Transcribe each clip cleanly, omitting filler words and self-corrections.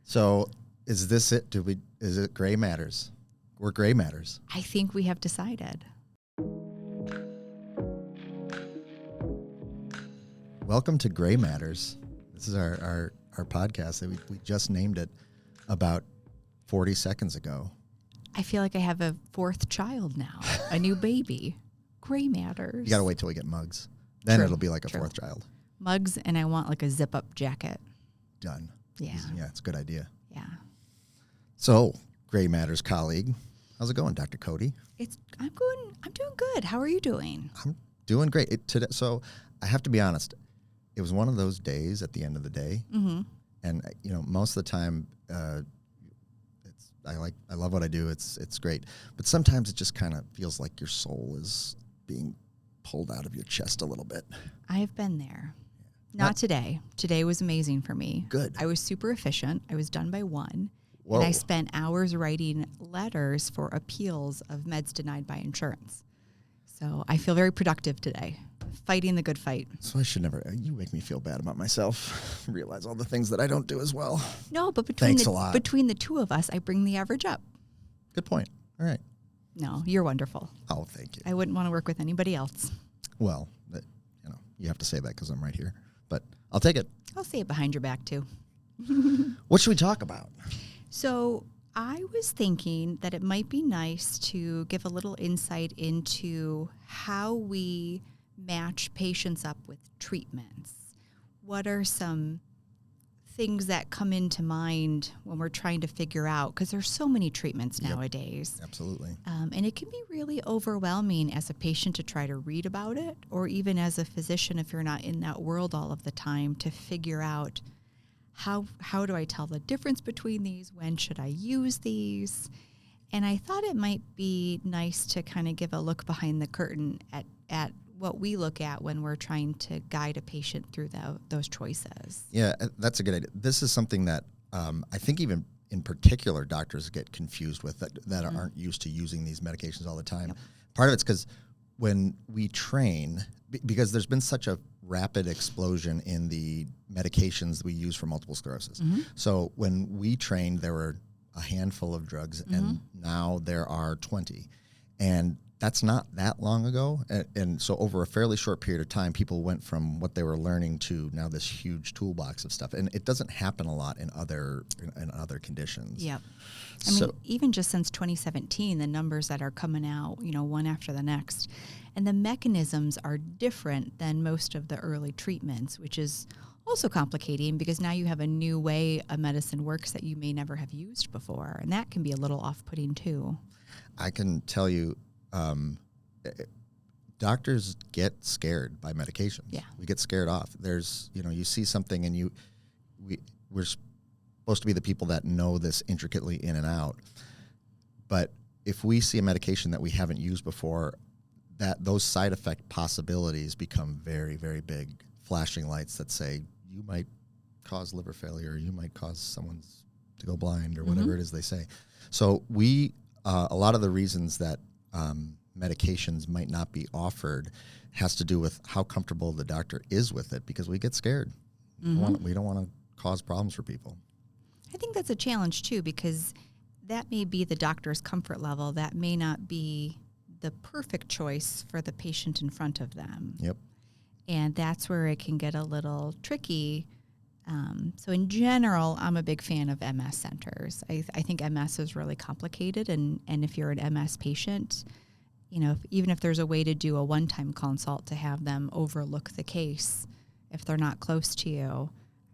So is this it? Is it Gray Matters? We're Gray Matters. I think we have decided. Welcome to Gray Matters. This is our podcast that we just named it about 40 seconds ago. I feel like I have a fourth child now, a new baby. Gray Matters. You got to wait till we get mugs. Then True, it'll be like a true. fourth child. Mugs, and I want like a zip-up jacket. Done. Yeah. Yeah, it's a good idea. Yeah. So, Gray Matters colleague, how's it going, Dr. Cody? I'm doing good. How are you doing? I'm doing great. So, I have to be honest. It was one of those days at the end of the day. Mm-hmm. And, most of the time, I love what I do. It's great. But sometimes it just kind of feels like your soul is being pulled out of your chest a little bit. I have been there. Not today. Today was amazing for me. Good. I was super efficient. I was done by 1. Whoa. And I spent hours writing letters for appeals of meds denied by insurance. So I feel very productive today, fighting the good fight. So I should never, you make me feel bad about myself. Realize all the things that I don't do as well. No, but Thanks between a lot. between the two of us, I bring the average up. Good point. All right. No, you're wonderful. Oh, thank you. I wouldn't want to work with anybody else. Well, you have to say that because I'm right here. But I'll take it. I'll say it behind your back, too. What should we talk about? So I was thinking that it might be nice to give a little insight into how we match patients up with treatments. What are some things that come into mind when we're trying to figure out, because there's so many treatments nowadays. Absolutely. And it can be really overwhelming as a patient to try to read about it, or even as a physician, if you're not in that world all of the time, to figure out how do I tell the difference between these? When should I use these? And I thought it might be nice to kind of give a look behind the curtain at what we look at when we're trying to guide a patient through those choices. Yeah, that's a good idea. This is something that I think even in particular doctors get confused with that aren't used to using these medications all the time. Yep. Part of it's because when we train, because there's been such a rapid explosion in the medications we use for multiple sclerosis. Mm-hmm. So when we trained, there were a handful of drugs, and now there are 20. And that's not that long ago. And so over a fairly short period of time, people went from what they were learning to now this huge toolbox of stuff. And it doesn't happen a lot in other conditions. Yep. I mean, even just since 2017, the numbers that are coming out, one after the next, and the mechanisms are different than most of the early treatments, which is also complicating because now you have a new way a medicine works that you may never have used before. And that can be a little off-putting too. I can tell you, doctors get scared by medications. Yeah. We get scared off. There's, you see something and we're supposed to be the people that know this intricately in and out. But if we see a medication that we haven't used before, those side effect possibilities become very, very big flashing lights that say you might cause liver failure, you might cause someone to go blind or whatever it is they say. So a lot of the reasons that medications might not be offered has to do with how comfortable the doctor is with it, because we get scared. We don't want to cause problems for people. I think that's a challenge too, because that may be the doctor's comfort level. That may not be the perfect choice for the patient in front of them. Yep. And that's where it can get a little tricky. So in general, I'm a big fan of MS centers. I think MS is really complicated. And if you're an MS patient, even if there's a way to do a one-time consult to have them overlook the case, if they're not close to you,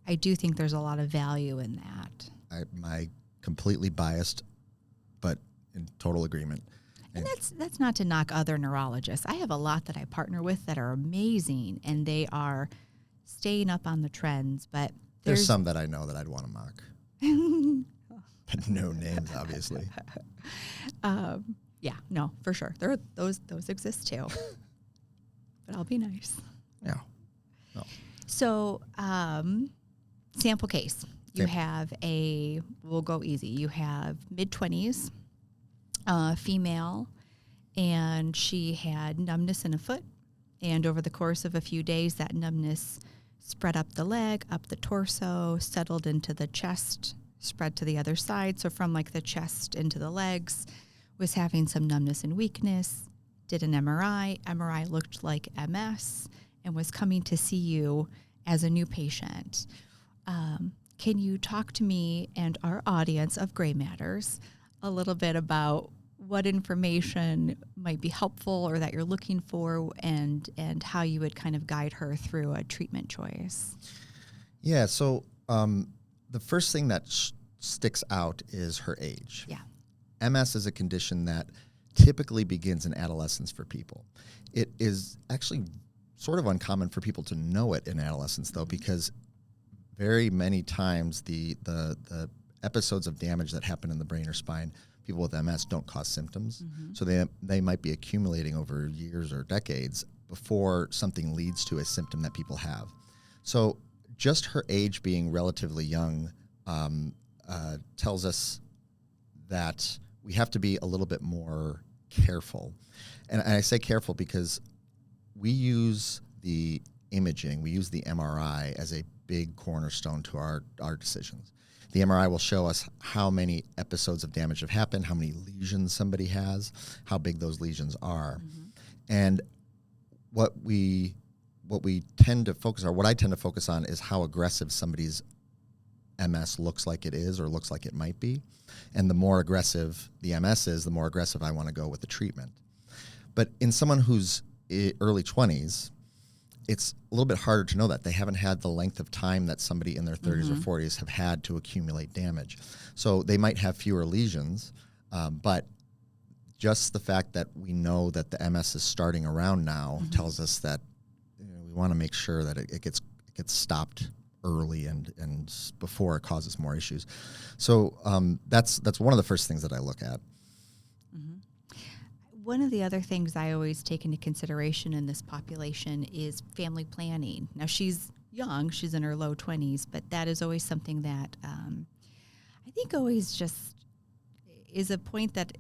I do think there's a lot of value in that. I'm completely biased, but in total agreement. And that's not to knock other neurologists. I have a lot that I partner with that are amazing, and they are staying up on the trends. But there's some that I know that I'd want to mock. But no names, obviously. Yeah, no, for sure. Those exist too. But I'll be nice. Yeah. No. So, sample case. You have we'll go easy. You have mid-20s. Female, and she had numbness in a foot, and over the course of a few days that numbness spread up the leg, up the torso, settled into the chest, spread to the other side. So from like the chest into the legs, was having some numbness and weakness, did an MRI. MRI looked like MS and was coming to see you as a new patient. Can you talk to me and our audience of Gray Matters a little bit about what information might be helpful or that you're looking for, and how you would kind of guide her through a treatment choice? Yeah, so the first thing that sticks out is her age. Yeah. MS is a condition that typically begins in adolescence for people. It is actually sort of uncommon for people to know it in adolescence, though, because very many times the episodes of damage that happen in the brain or spine, people with MS don't cause symptoms. Mm-hmm. So they might be accumulating over years or decades before something leads to a symptom that people have. So just her age being relatively young tells us that we have to be a little bit more careful. And I say careful because we use the imaging, we use the MRI as a big cornerstone to our decisions. The MRI will show us how many episodes of damage have happened, how many lesions somebody has, how big those lesions are. Mm-hmm. And what we tend to focus on, what I tend to focus on, is how aggressive somebody's MS looks like it is or looks like it might be. And the more aggressive the MS is, the more aggressive I want to go with the treatment. But in someone who's early 20s, it's a little bit harder to know that. They haven't had the length of time that somebody in their 30s Mm-hmm. or 40s have had to accumulate damage. So they might have fewer lesions, but just the fact that we know that the MS is starting around now Mm-hmm. tells us that we want to make sure that it gets stopped early and before it causes more issues. So that's one of the first things that I look at. Mm-hmm. One of the other things I always take into consideration in this population is family planning. Now, she's young, she's in her low 20s, but that is always something that I think always just is a point that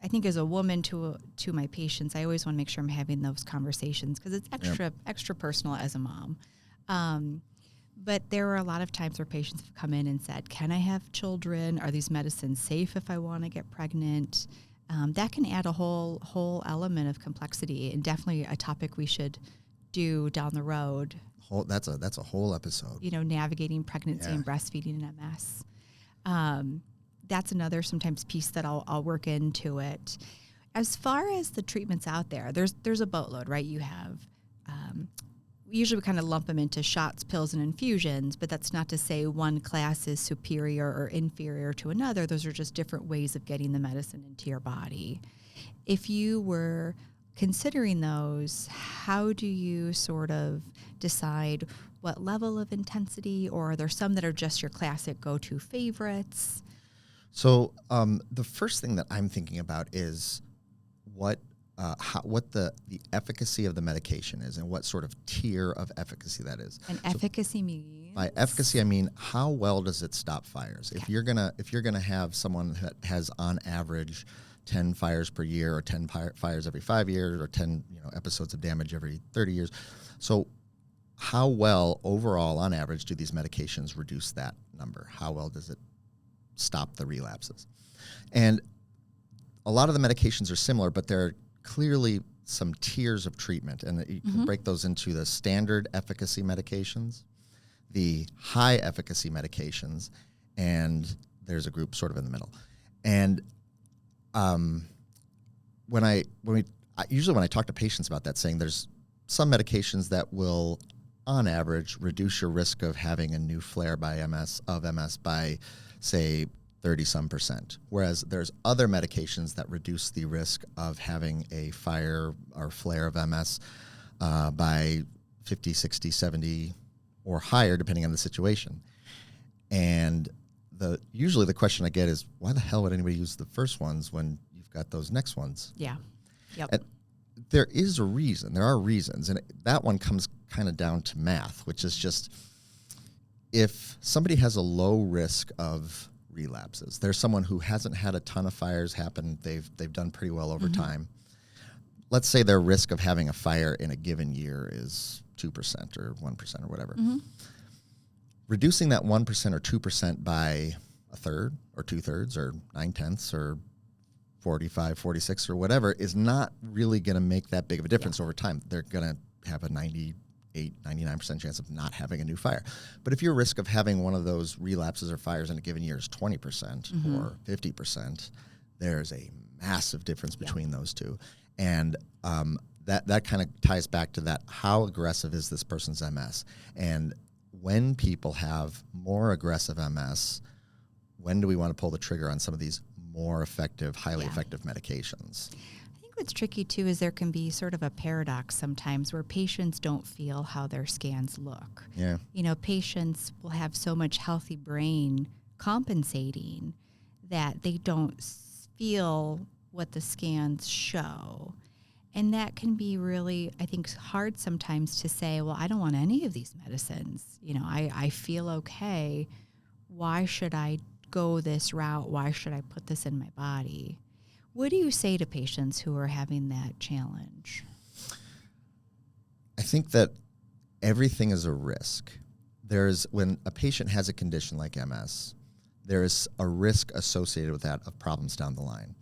I think as a woman to my patients, I always want to make sure I'm having those conversations because it's extra personal as a mom. But there are a lot of times where patients have come in and said, can I have children? Are these medicines safe if I want to get pregnant? That can add a whole element of complexity, and definitely a topic we should do down the road. That's a whole episode. Navigating pregnancy and breastfeeding and MS. That's another sometimes piece that I'll work into it. As far as the treatments out there, there's a boatload, right? You have usually we kind of lump them into shots, pills, and infusions, but that's not to say one class is superior or inferior to another. Those are just different ways of getting the medicine into your body. If you were considering those, how do you sort of decide what level of intensity, or are there some that are just your classic go-to favorites? So the first thing that I'm thinking about is what the efficacy of the medication is and what sort of tier of efficacy that is. And efficacy means? By efficacy, I mean how well does it stop fires? Okay. If you're gonna have someone that has on average 10 fires per year, or 10 fires every 5 years, or 10 episodes of damage every 30 years, so how well overall on average do these medications reduce that number? How well does it stop the relapses? And a lot of the medications are similar, but there are clearly some tiers of treatment, and you can break those into the standard efficacy medications, the high efficacy medications, and there's a group sort of in the middle. And when I talk to patients about that, saying there's some medications that will, on average, reduce your risk of having a new flare by MS by, say, 30-some%, whereas there's other medications that reduce the risk of having a fire or flare of MS by 50, 60, 70, or higher, depending on the situation. And usually the question I get is, why the hell would anybody use the first ones when you've got those next ones? Yeah. Yep. And there is a reason. There are reasons, and that one comes kind of down to math, which is just if somebody has a low risk of relapses, there's someone who hasn't had a ton of fires happen, they've done pretty well over time. Let's say their risk of having a fire in a given year is 2% or 1% or whatever. Reducing that 1% or 2% by a third or 2/3 or 9/10 or 45, 46 or whatever is not really going to make that big of a difference over time. They're going to have a 98, 99% chance of not having a new fire. But if your risk of having one of those relapses or fires in a given year is 20% or 50%, there's a massive difference between those two. And that kind of ties back to that. How aggressive is this person's MS? And when people have more aggressive MS, when do we want to pull the trigger on some of these more effective, highly effective medications? I think what's tricky too is there can be sort of a paradox sometimes where patients don't feel how their scans look. Yeah. You know, patients will have so much healthy brain compensating that they don't feel what the scans show. And that can be really, I think, hard sometimes to say, well, I don't want any of these medicines. You know, I feel okay. Why should I go this route? Why should I put this in my body? What do you say to patients who are having that challenge? I think that everything is a risk. When a patient has a condition like MS, there is a risk associated with that of problems down the line.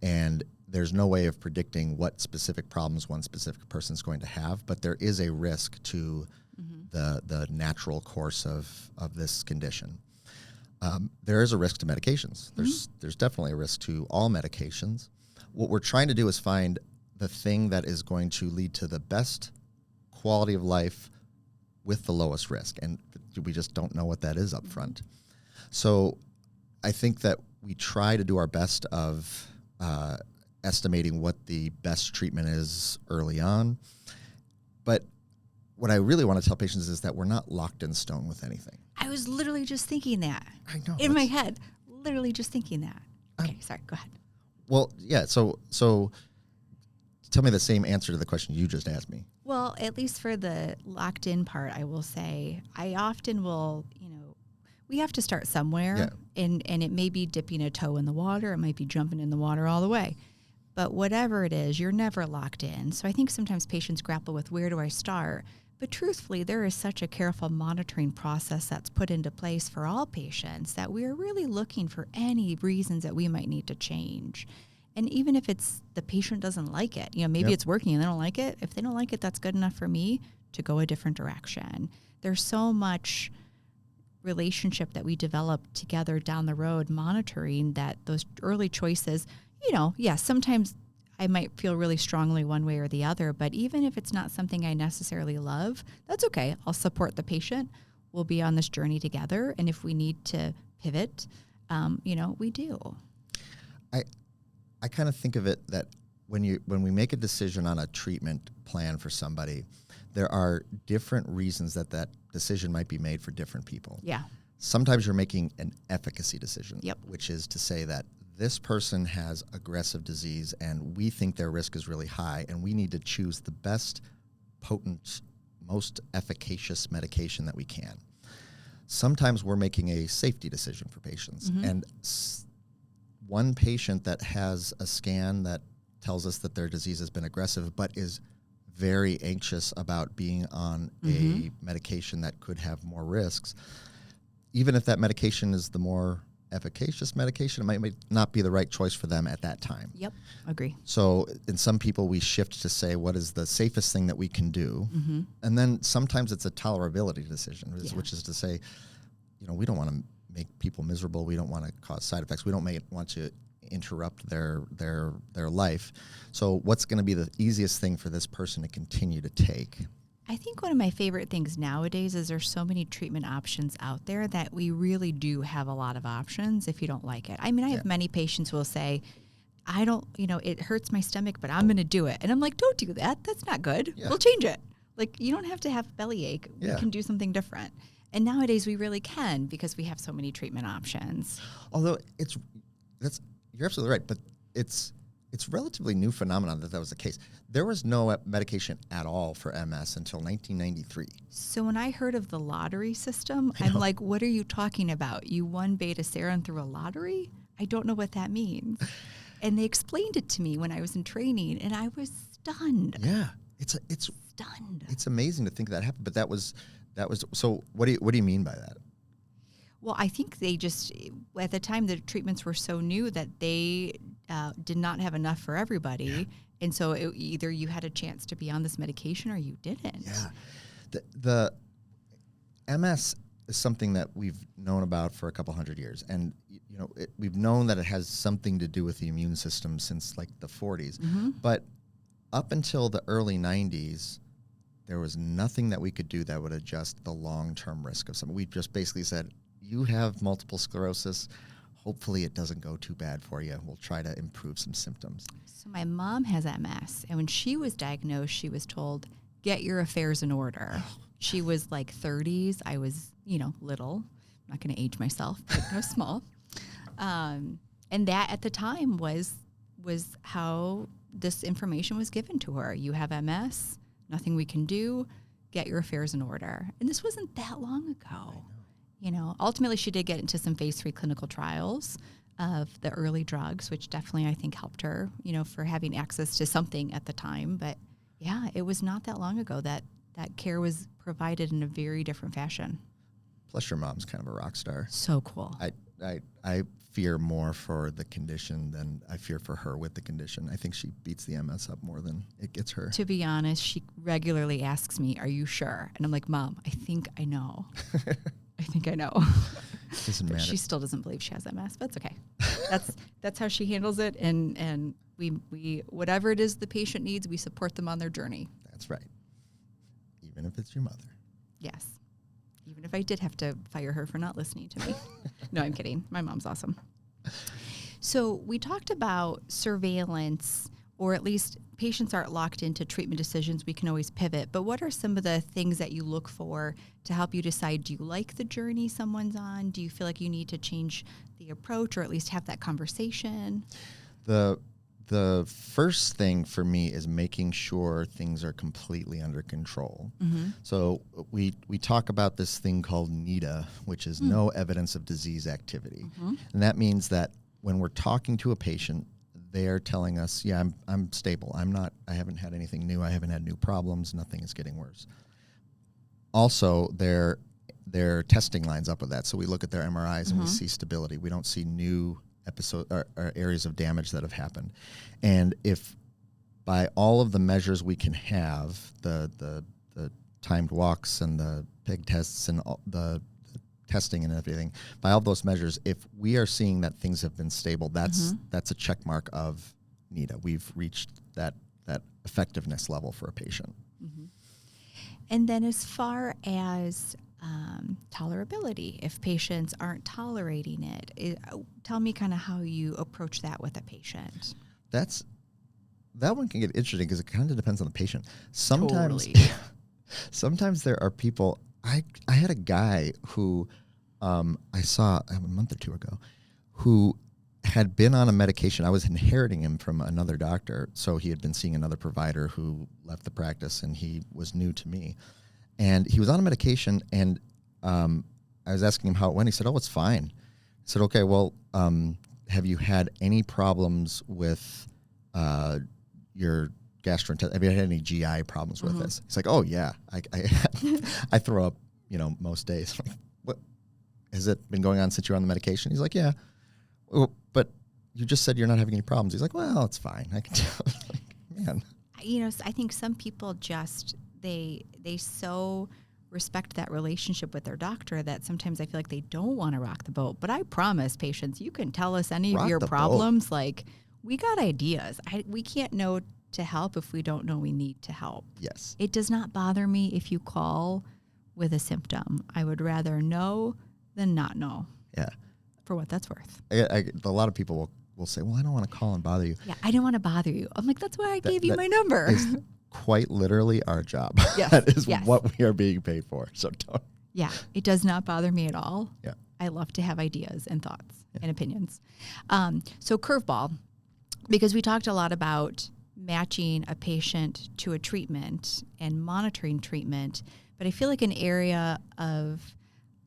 And there's no way of predicting what specific problems one specific person is going to have, but there is a risk to the natural course of this condition. There is a risk to medications. There's definitely a risk to all medications. What we're trying to do is find the thing that is going to lead to the best quality of life with the lowest risk, and we just don't know what that is up front. So I think that we try to do our best of estimating what the best treatment is early on. But what I really want to tell patients is that we're not locked in stone with anything. I was literally just thinking that. I know. In my head. Literally just thinking that. Okay, sorry, go ahead. Well, yeah, so tell me the same answer to the question you just asked me. Well, at least for the locked in part, I will say I often will, we have to start somewhere, and it may be dipping a toe in the water. It might be jumping in the water all the way. But whatever it is, you're never locked in. So I think sometimes patients grapple with, where do I start? But truthfully, there is such a careful monitoring process that's put into place for all patients that we are really looking for any reasons that we might need to change. And even if it's the patient doesn't like it, maybe it's working and they don't like it. If they don't like it, that's good enough for me to go a different direction. There's so much relationship that we develop together down the road monitoring that those early choices, sometimes I might feel really strongly one way or the other, but even if it's not something I necessarily love, that's okay. I'll support the patient. We'll be on this journey together. And if we need to pivot, we do. I kind of think of it that when we make a decision on a treatment plan for somebody, there are different reasons that decision might be made for different people. Yeah. Sometimes you're making an efficacy decision, Yep. which is to say that this person has aggressive disease and we think their risk is really high and we need to choose the best, potent, most efficacious medication that we can. Sometimes we're making a safety decision for patients. And one patient that has a scan that tells us that their disease has been aggressive but is very anxious about being on a medication that could have more risks, even if that medication is the more efficacious medication, it might not be the right choice for them at that time. Yep, agree. So in some people, we shift to say, what is the safest thing that we can do? And then sometimes it's a tolerability decision, which is to say, we don't want to make people miserable. We don't want to cause side effects. We don't want to interrupt their life. So what's going to be the easiest thing for this person to continue to take? I think one of my favorite things nowadays is there's so many treatment options out there that we really do have a lot of options if you don't like it. I mean, I have many patients who will say, I don't, it hurts my stomach, but I'm going to do it. And I'm like, don't do that. That's not good. Yeah. We'll change it. Like, you don't have to have bellyache. Yeah. We can do something different. And nowadays we really can because we have so many treatment options. Although you're absolutely right, but it's relatively new phenomenon that was the case. There was no medication at all for MS until 1993. So when I heard of the lottery system, I'm like, what are you talking about? You won beta-serin through a lottery? I don't know what that means. And they explained it to me when I was in training, and I was stunned. Yeah, it's stunned. It's amazing to think that happened, but that was. So what do you mean by that? Well, I think they just, at the time, the treatments were so new that they did not have enough for everybody. And so either you had a chance to be on this medication or you didn't. Yeah. The MS is something that we've known about for a couple hundred years. And, we've known that it has something to do with the immune system since like the 40s. Mm-hmm. But up until the early 90s, there was nothing that we could do that would adjust the long-term risk of something. We just basically said, you have multiple sclerosis. Hopefully it doesn't go too bad for you. We'll try to improve some symptoms. So my mom has MS, and when she was diagnosed, she was told, get your affairs in order. She was like 30s. I was, little. I'm not going to age myself, but I was small. And that at the time was how this information was given to her. You have MS, nothing we can do, get your affairs in order. And this wasn't that long ago. Ultimately she did get into some phase 3 clinical trials of the early drugs, which definitely I think helped her, for having access to something at the time. But yeah, it was not that long ago that care was provided in a very different fashion. Plus your mom's kind of a rock star. So cool. I fear more for the condition than I fear for her with the condition. I think she beats the MS up more than it gets her. To be honest, she regularly asks me, are you sure? And I'm like, Mom, I think I know. I think I know. Doesn't matter. She still doesn't believe she has MS, but it's okay. That's how she handles it. And we whatever it is the patient needs, we support them on their journey. That's right. Even if it's your mother. Yes. Even if I did have to fire her for not listening to me. No, I'm kidding. My mom's awesome. So we talked about surveillance, or at least patients aren't locked into treatment decisions. We can always pivot. But what are some of the things that you look for to help you decide, do you like the journey someone's on? Do you feel like you need to change the approach or at least have that conversation? The first thing for me is making sure things are completely under control. Mm-hmm. So we talk about this thing called NEDA, which is no evidence of disease activity. Mm-hmm. And that means that when we're talking to a patient, they're telling us, yeah, I'm stable. I haven't had anything new. I haven't had new problems. Nothing is getting worse. Also, their testing lines up with that. So we look at their MRIs and we see stability. We don't see new or areas of damage that have happened. And if by all of the measures we can have, the timed walks and the pig tests and all the testing and everything, by all those measures, if we are seeing that things have been stable, that's a check mark of NEDA. We've reached that effectiveness level for a patient. Mm-hmm. And then as far as tolerability, if patients aren't tolerating it, tell me kind of how you approach that with a patient. That one can get interesting because it kind of depends on the patient. Sometimes, Totally. sometimes there are people. I had a guy who I saw a month or two ago who had been on a medication. I was inheriting him from another doctor, so he had been seeing another provider who left the practice, and he was new to me. And he was on a medication, and I was asking him how it went. He said, "Oh, it's fine." I said, "Okay, well, have you had any problems with your gastrointestinal? Have you had any GI problems with this?" He's like, "Oh yeah, I throw up, most days." I'm like, what? Has it been going on since you're on the medication? He's like, "Yeah." Well, but you just said you're not having any problems. He's like, "Well, it's fine. I can tell." Like, man. I think some people just they so respect that relationship with their doctor that sometimes I feel like they don't want to rock the boat. But I promise patients, you can tell us any of your problems. Like, we got ideas. We can't know to help if we don't know we need to help. Yes. It does not bother me if you call with a symptom. I would rather know than not know. Yeah. For what that's worth. A lot of people will say, "Well, I don't want to call and bother you." Yeah, I don't want to bother you. I'm like, that's why I gave you my number. Is quite literally our job. Yes. That is what we are being paid for. So don't. Yeah, it does not bother me at all. Yeah. I love to have ideas and thoughts and opinions. So curveball, because we talked a lot about matching a patient to a treatment and monitoring treatment, but I feel like an area of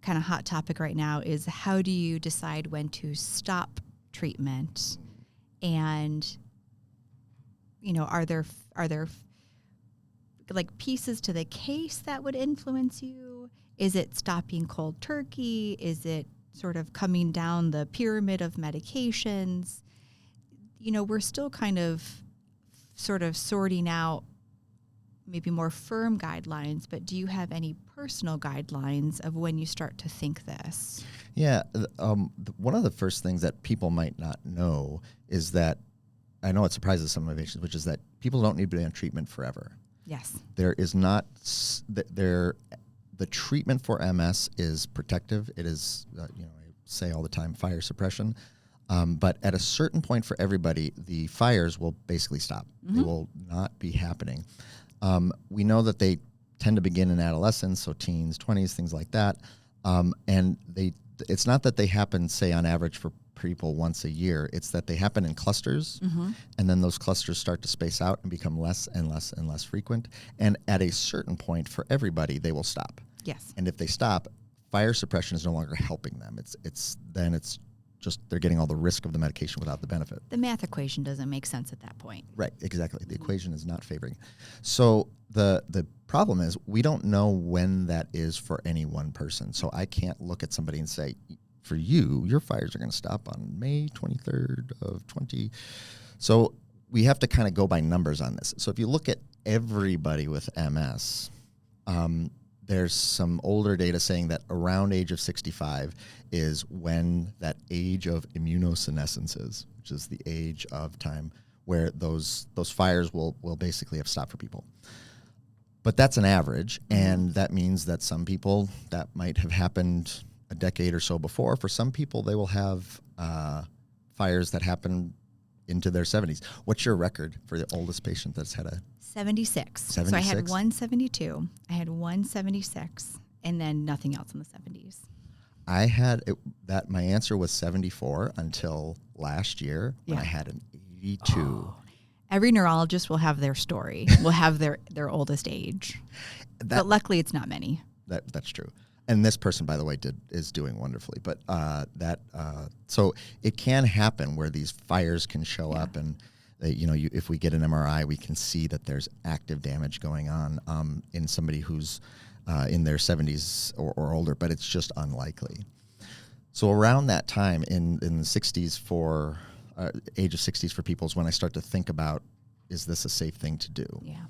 kind of hot topic right now is how do you decide when to stop treatment? And, are there like pieces to the case that would influence you? Is it stopping cold turkey? Is it sort of coming down the pyramid of medications, we're still kind of sort of sorting out maybe more firm guidelines, but do you have any personal guidelines of when you start to think this? Yeah. One of the first things that people might not know is that, I know it surprises some of my patients, which is that people don't need to be on treatment forever. Yes. There is not, the treatment for MS is protective. It is, I say all the time, fire suppression. But at a certain point for everybody, the fires will basically stop. Mm-hmm. They will not be happening. We know that they tend to begin in adolescence, so teens, 20s, things like that. And it's not that they happen, say, on average for people once a year. It's that they happen in clusters, mm-hmm. and then those clusters start to space out and become less and less and less frequent. And at a certain point for everybody, they will stop. Yes. And if they stop, fire suppression is no longer helping them. It's just they're getting all the risk of the medication without the benefit. The math equation doesn't make sense at that point. Right, exactly. The equation is not favoring. So the problem is we don't know when that is for any one person. So I can't look at somebody and say, for you, your fires are going to stop on May 23rd of 20. So we have to kind of go by numbers on this. So if you look at everybody with MS, there's some older data saying that around age of 65 is when that age of immunosenescence is, which is the age of time where those fires will basically have stopped for people. But that's an average, and that means that some people that might have happened a decade or so before. For some people, they will have fires that happen into their 70s. What's your record for the oldest patient that's had a 76. 76? So I had 172, I had 176, and then nothing else in the 70s. I had that. My answer was 74 until last year when I had an 82. Oh. Every neurologist will have their story, will have their oldest age. But luckily, it's not many. That's true. And this person, by the way, is doing wonderfully. But so it can happen where these fires can show up, and if we get an MRI, we can see that there's active damage going on in somebody who's in their 70s or older. But it's just unlikely. So around that time, in the 60s for age of 60s for people is when I start to think about, is this a safe thing to do? Yeah.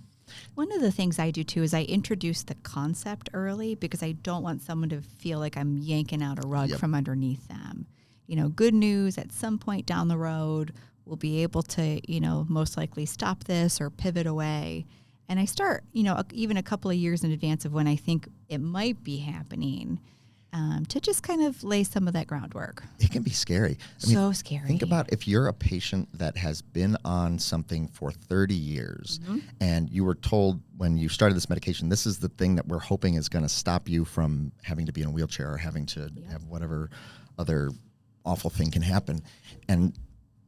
One of the things I do, too, is I introduce the concept early because I don't want someone to feel like I'm yanking out a rug from underneath them. Good news, at some point down the road, we'll be able to, most likely stop this or pivot away. And I start, even a couple of years in advance of when I think it might be happening, to just kind of lay some of that groundwork. It can be scary. So scary. Think about if you're a patient that has been on something for 30 years mm-hmm. and you were told when you started this medication, this is the thing that we're hoping is going to stop you from having to be in a wheelchair or having to have whatever other awful thing can happen. And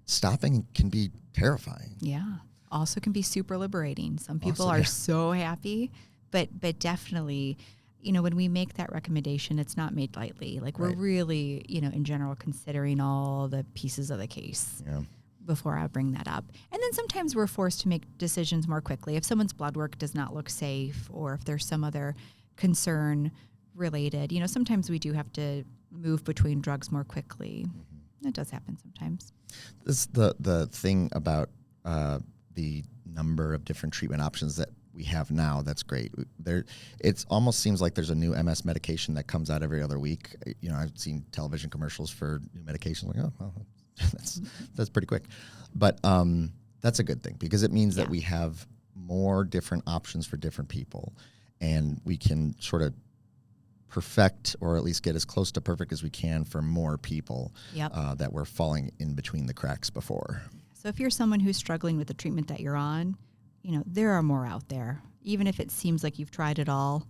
stopping can be terrifying. Yeah. Also can be super liberating. Some people are so happy, but definitely, when we make that recommendation, it's not made lightly. Like we're really, in general, considering all the pieces of the case before I bring that up. And then sometimes we're forced to make decisions more quickly. If someone's blood work does not look safe or if there's some other concern related, sometimes we do have to move between drugs more quickly. Mm-hmm. It does happen sometimes. This the thing about the number of different treatment options that we have now, that's great. It almost seems like there's a new MS medication that comes out every other week. I've seen television commercials for new medications. Like, oh, well, that's pretty quick. But that's a good thing because it means that we have more different options for different people, and we can sort of perfect or at least get as close to perfect as we can for more people that were falling in between the cracks before. So if you're someone who's struggling with the treatment that you're on, there are more out there. Even if it seems like you've tried it all,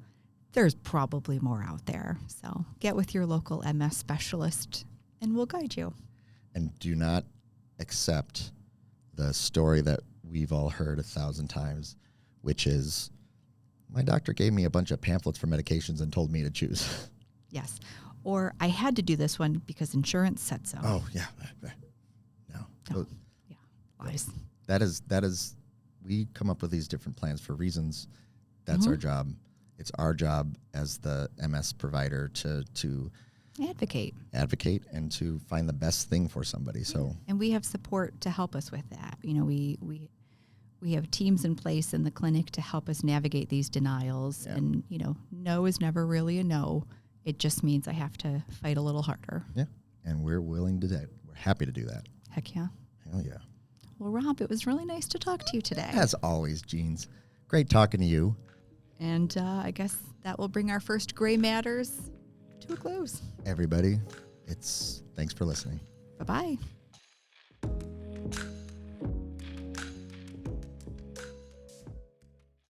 there's probably more out there. So get with your local MS specialist and we'll guide you. And do not accept the story that we've all heard 1,000 times, which is, my doctor gave me a bunch of pamphlets for medications and told me to choose. Yes. Or I had to do this one because insurance said so. Oh, yeah. No. Yeah. Lies. That is, we come up with these different plans for reasons. That's our job. It's our job as the MS provider to advocate, and to find the best thing for somebody. So, and we have support to help us with that. You know, we have teams in place in the clinic to help us navigate these denials. Yeah. And, you know, no is never really a no. It just means I have to fight a little harder. yeah, and we're willing to do that. We're happy to do that. Heck yeah. Hell yeah. Well, Rob, it was really nice to talk to you today. As always, Jeans. Great talking to you. And I guess that will bring our first Gray Matters to a close. Everybody, thanks for listening. Bye-bye.